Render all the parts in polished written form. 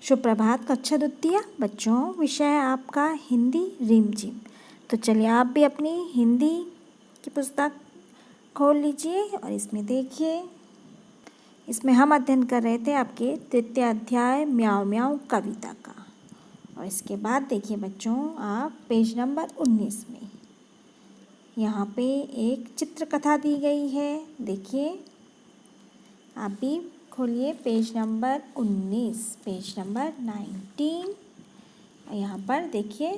सुप्रभात कक्षा द्वितीय बच्चों, विषय है आपका हिंदी रिमझिम। तो चलिए आप भी अपनी हिंदी की पुस्तक खोल लीजिए और इसमें देखिए। इसमें हम अध्ययन कर रहे थे आपके तृतीय अध्याय म्याऊं म्याऊं कविता का। और इसके बाद देखिए बच्चों, आप पेज नंबर 19 में यहाँ पे एक चित्रकथा दी गई है। देखिए, आप भी खोलिए पेज नंबर 19, पेज नंबर 19। यहाँ पर देखिए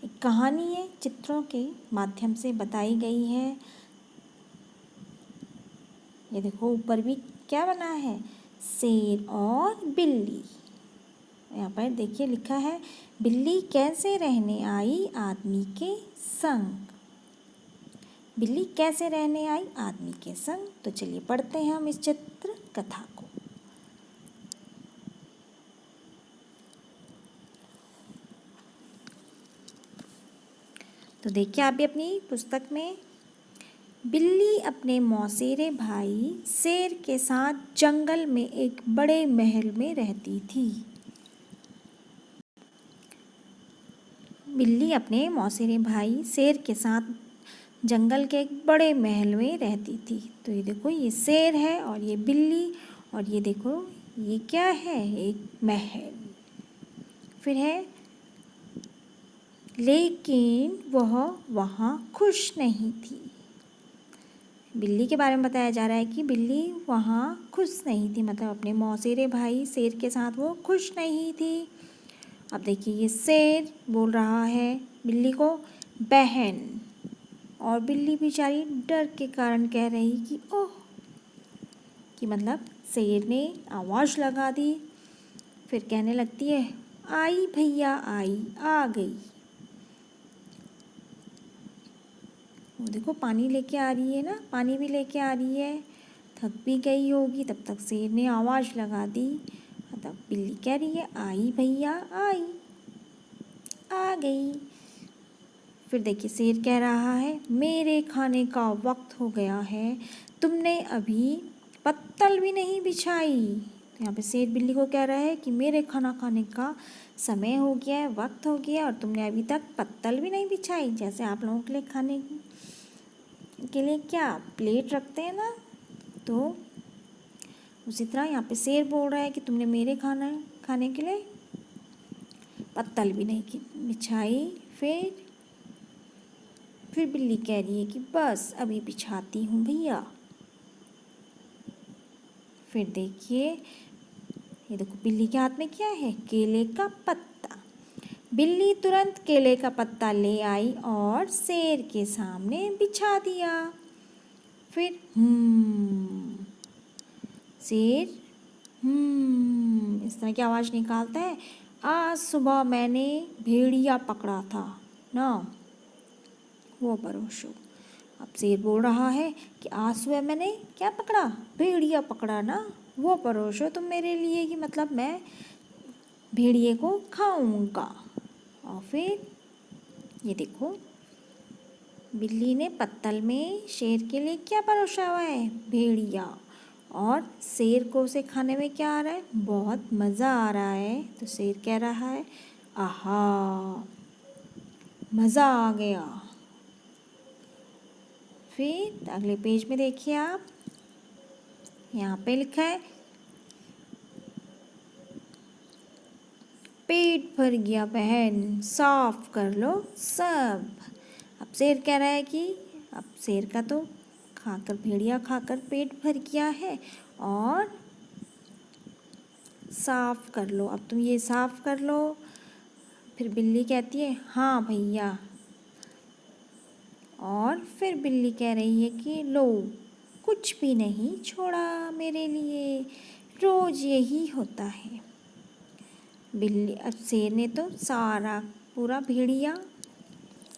एक कहानी है, चित्रों के माध्यम से बताई गई है। ये देखो ऊपर भी क्या बना है, शेर और बिल्ली। यहाँ पर देखिए लिखा है, बिल्ली कैसे रहने आई आदमी के संग। बिल्ली कैसे रहने आई आदमी के संग। तो चलिए पढ़ते हैं हम इस चित्र कथा को। तो देखिए आप भी अपनी पुस्तक में, बिल्ली अपने मौसेरे भाई शेर के साथ जंगल में एक बड़े महल में रहती थी। बिल्ली अपने मौसेरे भाई शेर के साथ जंगल के एक बड़े महल में रहती थी। तो ये देखो, ये शेर है और ये बिल्ली, और ये देखो ये क्या है, एक महल। फिर है, लेकिन वह वहाँ खुश नहीं थी। बिल्ली के बारे में बताया जा रहा है कि बिल्ली वहाँ खुश नहीं थी, मतलब अपने मौसेरे भाई शेर के साथ वो खुश नहीं थी। अब देखिए, ये शेर बोल रहा है बिल्ली को बहन, और बिल्ली बेचारी डर के कारण कह रही कि ओह, कि मतलब शेर ने आवाज़ लगा दी। फिर कहने लगती है, आई भैया आई, आ गई। वो देखो पानी लेके आ रही है ना, पानी भी लेके आ रही है। थक भी गई होगी, तब तक शेर ने आवाज़ लगा दी। तब बिल्ली कह रही है, आई भैया आई, आ गई। फिर देखिए शेर कह रहा है, मेरे खाने का वक्त हो गया है, तुमने अभी पत्तल भी नहीं बिछाई। यहाँ पे शेर बिल्ली को कह रहा है कि मेरे खाना खाने का समय हो गया है, वक्त हो गया, और तुमने अभी तक पत्तल भी नहीं बिछाई। जैसे आप लोगों के लिए खाने के लिए क्या प्लेट रखते हैं ना, तो उसी तरह यहाँ पे शेर बोल रहा है कि तुमने मेरे खाने के लिए पत्तल भी नहीं बिछाई। फिर बिल्ली कह रही है कि बस अभी बिछाती हूँ भैया। फिर देखिए, ये देखो बिल्ली के हाथ में क्या है, केले का पत्ता। बिल्ली तुरंत केले का पत्ता ले आई और शेर के सामने बिछा दिया। फिर शेर इस तरह की आवाज़ निकालता है, आज सुबह मैंने भेड़िया पकड़ा था ना, वो परोसो। अब शेर बोल रहा है कि आज सुबह मैंने क्या पकड़ा, भेड़िया पकड़ा ना, वो परोसो तुम मेरे लिए, कि मतलब मैं भेड़िए को खाऊंगा। और फिर ये देखो, बिल्ली ने पत्तल में शेर के लिए क्या परोसा हुआ है, भेड़िया, और शेर को उसे खाने में क्या आ रहा है, बहुत मज़ा आ रहा है। तो शेर कह रहा है, आहा, मज़ा आ गया। फिर अगले पेज में देखिए आप, यहाँ पे लिखा है, पेट भर गया बहन, साफ कर लो सब। अब शेर कह रहा है कि अब शेर का तो खाकर, भेड़िया खाकर पेट भर गया है, और साफ कर लो, अब तुम ये साफ कर लो। फिर बिल्ली कहती है, हाँ भैया। और फिर बिल्ली कह रही है कि लो, कुछ भी नहीं छोड़ा मेरे लिए, रोज़ यही होता है। बिल्ली, अब शेर ने तो सारा पूरा भेड़िया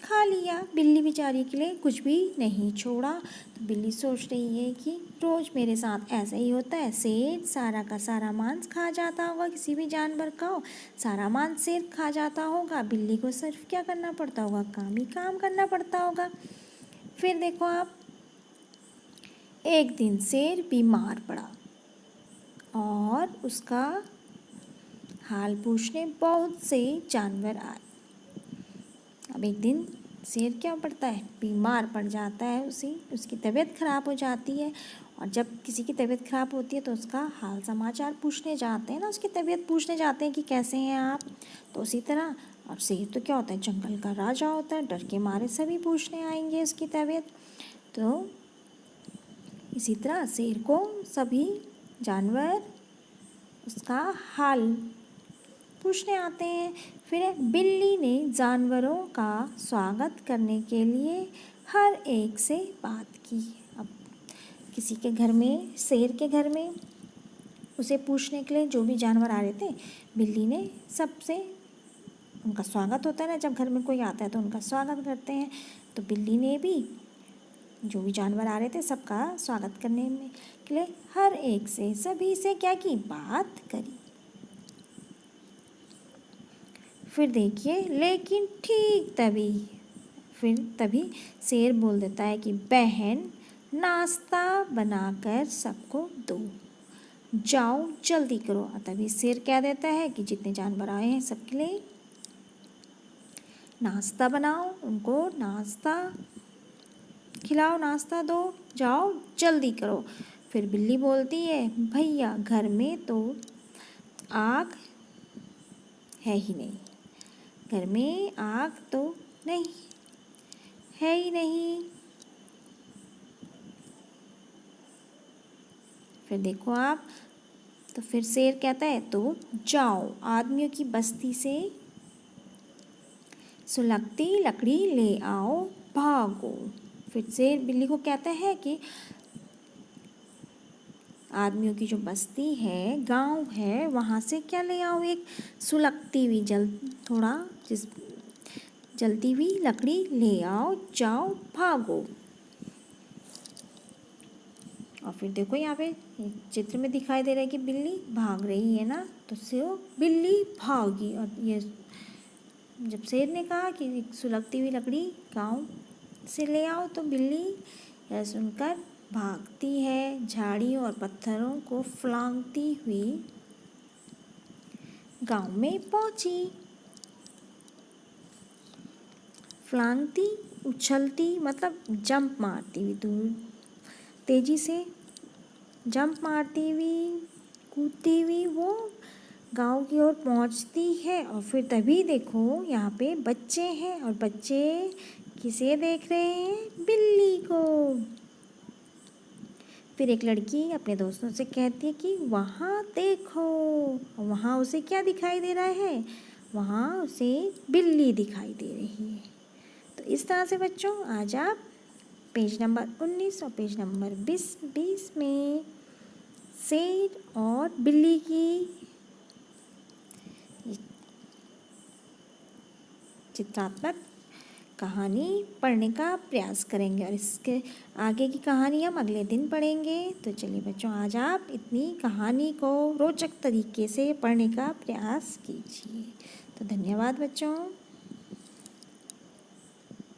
खा लिया, बिल्ली बेचारी के लिए कुछ भी नहीं छोड़ा। तो बिल्ली सोच रही है कि रोज़ मेरे साथ ऐसा ही होता है, शेर सारा का सारा मांस खा जाता होगा, किसी भी जानवर का हो सारा मांस शेर खा जाता होगा, बिल्ली को सिर्फ क्या करना पड़ता होगा, काम ही काम करना पड़ता होगा। फिर देखो आप, एक दिन शेर बीमार पड़ा और उसका हाल पूछने बहुत से जानवर आए। अब एक दिन शेर क्या पड़ता है, बीमार पड़ जाता है, उसकी तबीयत खराब हो जाती है। और जब किसी की तबीयत खराब होती है तो उसका हाल समाचार पूछने जाते हैं ना, उसकी तबीयत पूछने जाते हैं कि कैसे हैं आप। तो उसी तरह अब शेर तो क्या होता है, जंगल का राजा होता है, डर के मारे सभी पूछने आएंगे उसकी तबीयत। तो इसी तरह शेर को सभी जानवर उसका हाल पूछने आते हैं। फिर बिल्ली ने जानवरों का स्वागत करने के लिए हर एक से बात की। अब किसी के घर में, शेर के घर में उसे पूछने के लिए जो भी जानवर आ रहे थे, बिल्ली ने सबसे, उनका स्वागत होता है ना, जब घर में कोई आता है तो उनका स्वागत करते हैं। तो बिल्ली ने भी जो भी जानवर आ रहे थे सबका स्वागत करने में के लिए हर एक से, सभी से क्या की, बात करी। फिर देखिए, लेकिन ठीक तभी शेर बोल देता है कि बहन, नाश्ता बनाकर सबको दो, जाओ जल्दी करो। और तभी शेर कह देता है कि जितने जानवर आए हैं सबके लिए नाश्ता बनाओ, उनको नाश्ता खिलाओ, नाश्ता दो, जाओ जल्दी करो। फिर बिल्ली बोलती है, भैया घर में तो आग है ही नहीं, घर में आग तो नहीं है ही नहीं। फिर देखो आप, तो फिर शेर कहता है, तो जाओ आदमियों की बस्ती से सुलगती लकड़ी ले आओ, भागो। फिर शेर बिल्ली को कहता है कि आदमियों की जो बस्ती है, गांव है, वहाँ से क्या ले आओ, एक सुलगती हुई जलती हुई लकड़ी ले आओ, जाओ भागो। और फिर देखो यहाँ पे चित्र में दिखाई दे रहा है कि बिल्ली भाग रही है ना, तो बिल्ली भागी। और ये जब शेर ने कहा कि एक सुलगती हुई लकड़ी गांव से ले आओ, तो बिल्ली यह सुनकर भागती है, झाड़ियों और पत्थरों को फलांगती हुई गांव में पहुंची। फलांगती, उछलती मतलब जंप मारती हुई, दूर तेजी से जंप मारती हुई, कूदती हुई वो गांव की ओर पहुंचती है। और फिर तभी देखो यहाँ पे बच्चे हैं, और बच्चे किसे देख रहे हैं, बिल्ली को। फिर एक लड़की अपने दोस्तों से कहती है कि वहाँ देखो, वहाँ उसे क्या दिखाई दे रहा है, वहाँ उसे बिल्ली दिखाई दे रही है। तो इस तरह से बच्चों आज आप पेज नंबर 19 और पेज नंबर 20 में शेर और बिल्ली की चित्रात्मक कहानी पढ़ने का प्रयास करेंगे, और इसके आगे की कहानी हम अगले दिन पढ़ेंगे। तो चलिए बच्चों, आज आप इतनी कहानी को रोचक तरीके से पढ़ने का प्रयास कीजिए। तो धन्यवाद बच्चों।